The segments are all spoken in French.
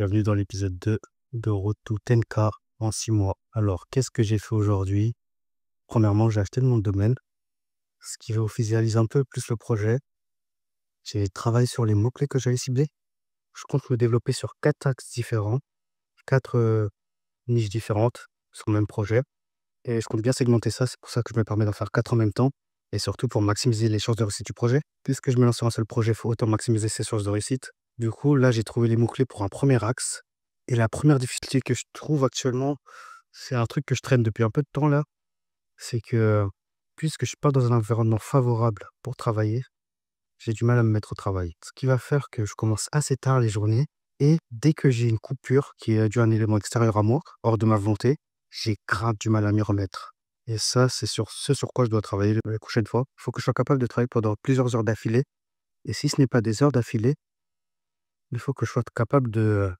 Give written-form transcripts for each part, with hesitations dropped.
Bienvenue dans l'épisode 2 de Road to 10K en 6 mois. Alors, qu'est-ce que j'ai fait aujourd'hui? Premièrement, j'ai acheté de mon domaine, ce qui officialise un peu plus le projet. J'ai travaillé sur les mots-clés que j'avais ciblés. Je compte me développer sur 4 axes différents, 4 niches différentes sur le même projet. Et je compte bien segmenter ça, c'est pour ça que je me permets d'en faire 4 en même temps. Et surtout pour maximiser les chances de réussite du projet. Puisque je me lance sur un seul projet, il faut autant maximiser ses chances de réussite. Du coup, là, j'ai trouvé les mots-clés pour un premier axe. Et la première difficulté que je trouve actuellement, c'est un truc que je traîne depuis un peu de temps là. C'est que, puisque je suis pas dans un environnement favorable pour travailler, j'ai du mal à me mettre au travail. Ce qui va faire que je commence assez tard les journées. Et dès que j'ai une coupure qui est due à un élément extérieur à moi, hors de ma volonté, j'ai grave du mal à m'y remettre. Et ça, c'est sur ce sur quoi je dois travailler la prochaine fois. Il faut que je sois capable de travailler pendant plusieurs heures d'affilée. Et si ce n'est pas des heures d'affilée, il faut que je sois capable de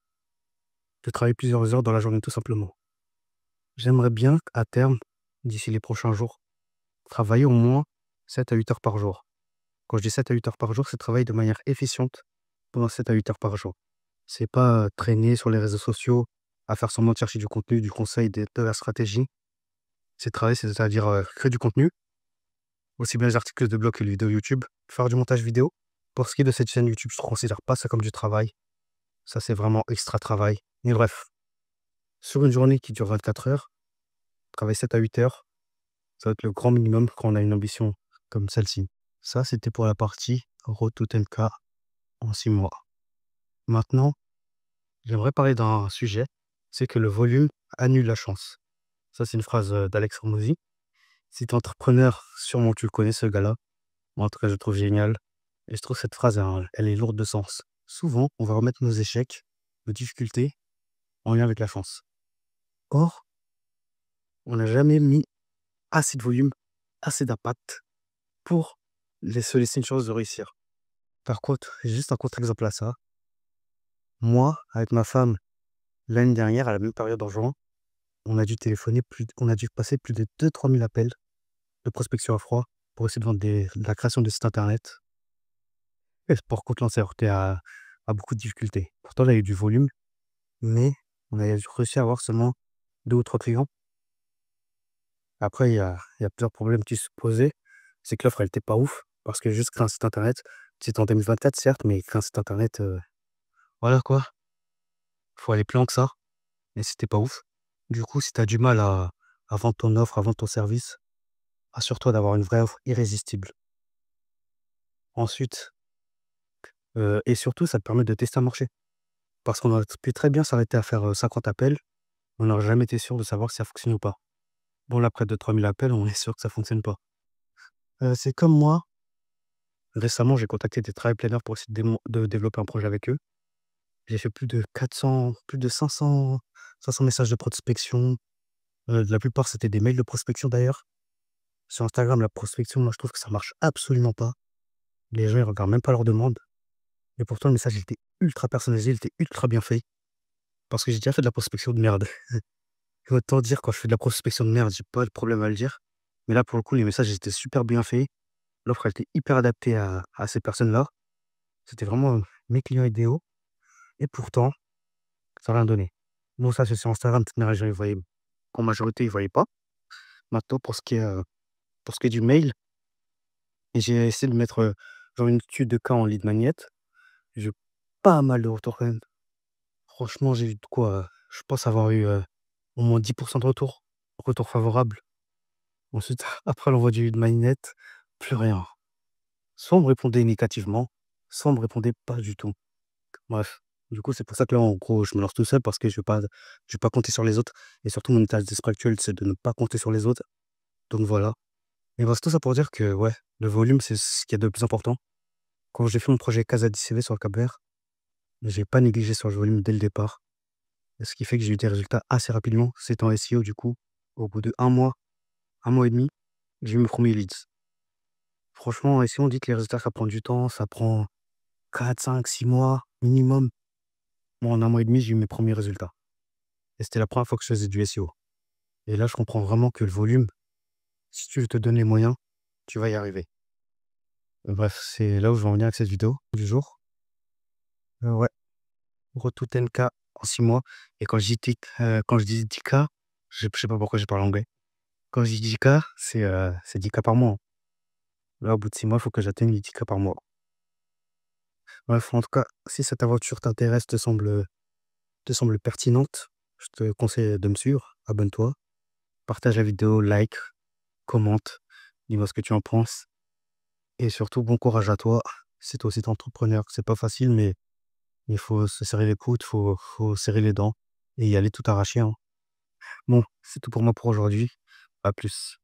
travailler plusieurs heures dans la journée, tout simplement. J'aimerais bien, à terme, d'ici les prochains jours, travailler au moins 7 à 8 heures par jour. Quand je dis 7 à 8 heures par jour, c'est travailler de manière efficiente pendant 7 à 8 heures par jour. C'est pas traîner sur les réseaux sociaux, à faire semblant de chercher du contenu, du conseil, de la stratégie. C'est travailler, c'est-à-dire créer du contenu, aussi bien les articles de blog que les vidéos YouTube, faire du montage vidéo. Pour ce qui est de cette chaîne YouTube, je ne considère pas ça comme du travail. Ça, c'est vraiment extra travail. Mais bref, sur une journée qui dure 24 heures, travailler 7 à 8 heures, ça va être le grand minimum quand on a une ambition comme celle-ci. Ça, c'était pour la partie Road to 10K en 6 mois. Maintenant, j'aimerais parler d'un sujet, c'est que le volume annule la chance. Ça, c'est une phrase d'Alex Hormozy. Si tu es entrepreneur, sûrement tu le connais, ce gars-là. Moi, en tout cas, je le trouve génial. Et je trouve cette phrase, elle est lourde de sens. Souvent, on va remettre nos échecs, nos difficultés, en lien avec la chance. Or, on n'a jamais mis assez de volume, assez d'impact pour se laisser une chance de réussir. Par contre, j'ai juste un contre-exemple à ça. Moi, avec ma femme, l'année dernière, à la même période en juin, on a dû on a dû passer plus de 2-3 000 appels de prospection à froid pour essayer de vendre de la création de sites internet. Et pour contre, on s'est heurté à beaucoup de difficultés. Pourtant, là, il y a eu du volume, mais on a réussi à avoir seulement 2 ou 3 clients. Après, il y a plusieurs problèmes qui se posaient. C'est que l'offre, elle était pas ouf, parce que juste créer un site internet, c'était en 2024, certes, mais créer un site internet, voilà quoi. Faut aller plus loin que ça, et c'était pas ouf. Du coup, si tu as du mal à vendre ton offre, à vendre ton service, assure-toi d'avoir une vraie offre irrésistible. Ensuite, et surtout, ça te permet de tester un marché. Parce qu'on aurait pu très bien s'arrêter à faire 50 appels, on n'aurait jamais été sûr de savoir si ça fonctionne ou pas. Bon, là, près de 3000 appels, on est sûr que ça fonctionne pas. C'est comme moi, récemment, j'ai contacté des travel planners pour essayer de développer un projet avec eux. J'ai fait plus de 400, plus de 500 messages de prospection. La plupart, c'était des mails de prospection d'ailleurs. Sur Instagram, la prospection, moi, je trouve que ça marche absolument pas. Les gens, ils regardent même pas leurs demandes. Et pourtant, le message, il était ultra personnalisé, il était ultra bien fait. Parce que j'ai déjà fait de la prospection de merde. Et autant dire, quand je fais de la prospection de merde, j'ai pas de problème à le dire. Mais là, pour le coup, les messages étaient super bien faits. L'offre, elle était hyper adaptée à ces personnes-là. C'était vraiment mes clients idéaux. Et pourtant, ça n'a rien donné. Bon, ça, c'est sur Instagram, toutes mes régions, ils voyaient. En majorité, ils voyaient pas. Maintenant, pour ce qui est du mail, j'ai essayé de mettre genre une étude de cas en lead magnet. J'ai eu pas mal de retours quand même. Franchement, j'ai eu de quoi. Je pense avoir eu au moins 10% de retour favorable. Ensuite, après l'envoi du lead magnet, plus rien. Soit on me répondait négativement, soit on me répondait pas du tout. Bref, du coup, c'est pour ça que là, en gros, je me lance tout seul parce que je vais pas compter sur les autres. Et surtout, mon état d'esprit actuel, c'est de ne pas compter sur les autres. Donc voilà. Et bah, c'est tout ça pour dire que, ouais, le volume, c'est ce qu'il y a de plus important. Quand j'ai fait mon projet Casa CV sur le Cap-Vert, j'ai pas négligé sur le volume dès le départ. Et ce qui fait que j'ai eu des résultats assez rapidement. C'est en SEO, du coup, au bout de un mois et demi, j'ai eu mes premiers leads. Franchement, en SEO, on dit que les résultats, ça prend du temps, ça prend 4, 5, 6 mois minimum. Moi, en un mois et demi, j'ai eu mes premiers résultats. Et c'était la première fois que je faisais du SEO. Et là, je comprends vraiment que le volume, si tu te donnes les moyens, tu vas y arriver. Bref, c'est là où je vais en venir avec cette vidéo du jour. Ouais, Road to 10K en 6 mois. Et quand je dis 10 K, je sais pas pourquoi je parle anglais. Quand je dis 10 K, c'est 10 K par mois, hein. Là, au bout de 6 mois, il faut que j'atteigne les 10 K par mois. Bref, en tout cas, si cette aventure t'intéresse, te semble pertinente, je te conseille de me suivre, abonne-toi, partage la vidéo, like, commente, dis-moi ce que tu en penses et surtout bon courage à toi. Si toi aussi tu entrepreneur, c'est pas facile, mais il faut se serrer les coudes, faut serrer les dents et y aller tout arraché, hein. Bon, c'est tout pour moi pour aujourd'hui. À plus.